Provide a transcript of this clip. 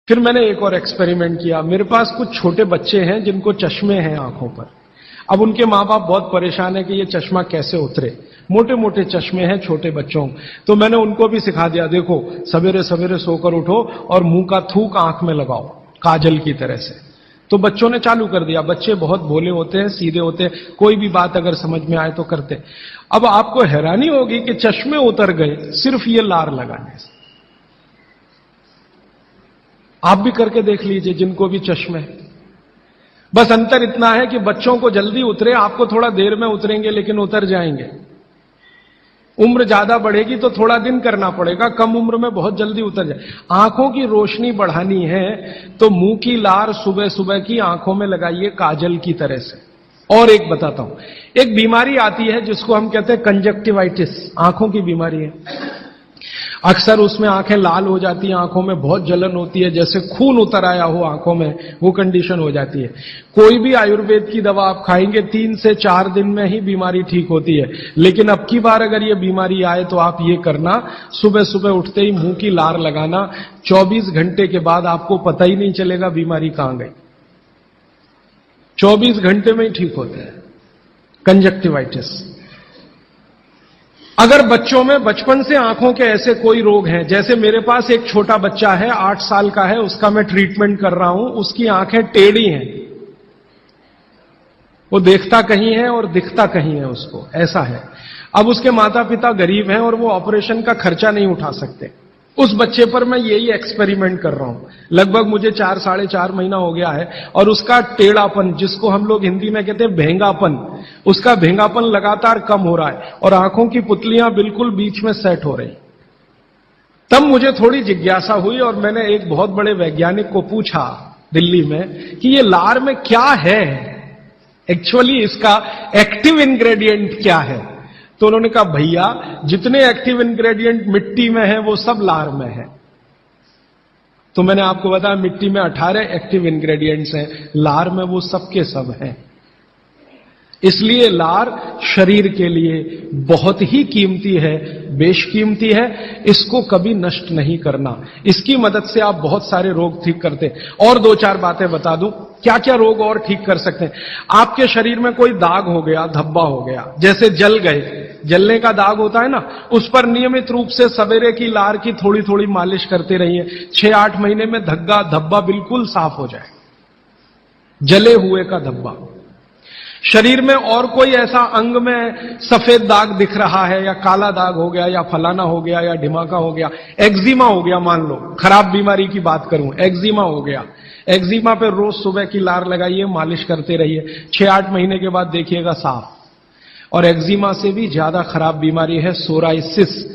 फिर मैंने एक और एक्सपेरिमेंट किया। मेरे पास कुछ छोटे बच्चे हैं जिनको चश्मे हैं आंखों पर। अब उनके मां बाप बहुत परेशान है कि ये चश्मा कैसे उतरे। मोटे मोटे चश्मे हैं छोटे बच्चों। तो मैंने उनको भी सिखा दिया, देखो सवेरे सवेरे सोकर उठो और मुंह का थूक आंख में लगाओ काजल की तरह से। तो बच्चों ने चालू कर दिया। बच्चे बहुत भोले होते हैं, सीधे होते हैं, कोई भी बात अगर समझ में आए तो करते। अब आपको हैरानी होगी कि चश्मे उतर गए सिर्फ ये लार लगाने से। आप भी करके देख लीजिए जिनको भी चश्मे। बस अंतर इतना है कि बच्चों को जल्दी उतरे, आपको थोड़ा देर में उतरेंगे लेकिन उतर जाएंगे। उम्र ज्यादा बढ़ेगी तो थोड़ा दिन करना पड़ेगा, कम उम्र में बहुत जल्दी उतर जाए। आंखों की रोशनी बढ़ानी है तो मुंह की लार सुबह सुबह की आंखों में लगाइए काजल की तरह से। और एक बताता हूं, एक बीमारी आती है जिसको हम कहते हैं कंजक्टिवाइटिस, आंखों की बीमारी है। अक्सर उसमें आंखें लाल हो जाती हैं, आंखों में बहुत जलन होती है, जैसे खून उतर आया हो आंखों में, वो कंडीशन हो जाती है। कोई भी आयुर्वेद की दवा आप खाएंगे 3 से 4 दिन में ही बीमारी ठीक होती है। लेकिन अब की बार अगर ये बीमारी आए तो आप ये करना, सुबह सुबह उठते ही मुंह की लार लगाना। 24 घंटे के बाद आपको पता ही नहीं चलेगा बीमारी कहां गई। 24 घंटे में ही ठीक होता है कंजक्टिवाइटिस। अगर बच्चों में बचपन से आंखों के ऐसे कोई रोग हैं, जैसे मेरे पास एक छोटा बच्चा है 8 साल का है, उसका मैं ट्रीटमेंट कर रहा हूं, उसकी आंखें टेढ़ी हैं, वो देखता कहीं है और दिखता कहीं है, उसको ऐसा है। अब उसके माता पिता गरीब हैं और वो ऑपरेशन का खर्चा नहीं उठा सकते। उस बच्चे पर मैं यही एक्सपेरिमेंट कर रहा हूं। लगभग मुझे 4 साढ़े 4 महीना हो गया है और उसका टेढ़ापन, जिसको हम लोग हिंदी में कहते हैं भेंगापन, उसका भेंगापन लगातार कम हो रहा है और आंखों की पुतलियां बिल्कुल बीच में सेट हो रही। तब मुझे थोड़ी जिज्ञासा हुई और मैंने एक बहुत बड़े वैज्ञानिक को पूछा दिल्ली में कि ये लार में क्या है, एक्चुअली इसका एक्टिव इंग्रेडिएंट क्या है। तो उन्होंने कहा, भैया जितने एक्टिव इंग्रेडिएंट मिट्टी में है वो सब लार में है। तो मैंने आपको बताया मिट्टी में 18 एक्टिव इंग्रेडिएंट्स हैं, लार में वो सब के सब हैं। इसलिए लार शरीर के लिए बहुत ही कीमती है, बेशकीमती है। इसको कभी नष्ट नहीं करना। इसकी मदद से आप बहुत सारे रोग ठीक करते हैं। और 2-4 बातें बता दूं क्या क्या रोग और ठीक कर सकते हैं। आपके शरीर में कोई दाग हो गया, धब्बा हो गया, जैसे जल गए, जलने का दाग होता है ना, उस पर नियमित रूप से सवेरे की लार की थोड़ी थोड़ी मालिश करते रहिए। 6-8 महीने में धब्बा बिल्कुल साफ हो जाए, जले हुए का धब्बा। शरीर में और कोई ऐसा अंग में सफेद दाग दिख रहा है या काला दाग हो गया या फलाना हो गया या ढिमाका हो गया, एक्जिमा हो गया, मान लो खराब बीमारी की बात करूं, एक्जिमा हो गया, एक्जिमा पे रोज सुबह की लार लगाइए, मालिश करते रहिए, 6-8 महीने के बाद देखिएगा साफ। और एक्जिमा से भी ज्यादा खराब बीमारी है सोराइसिस,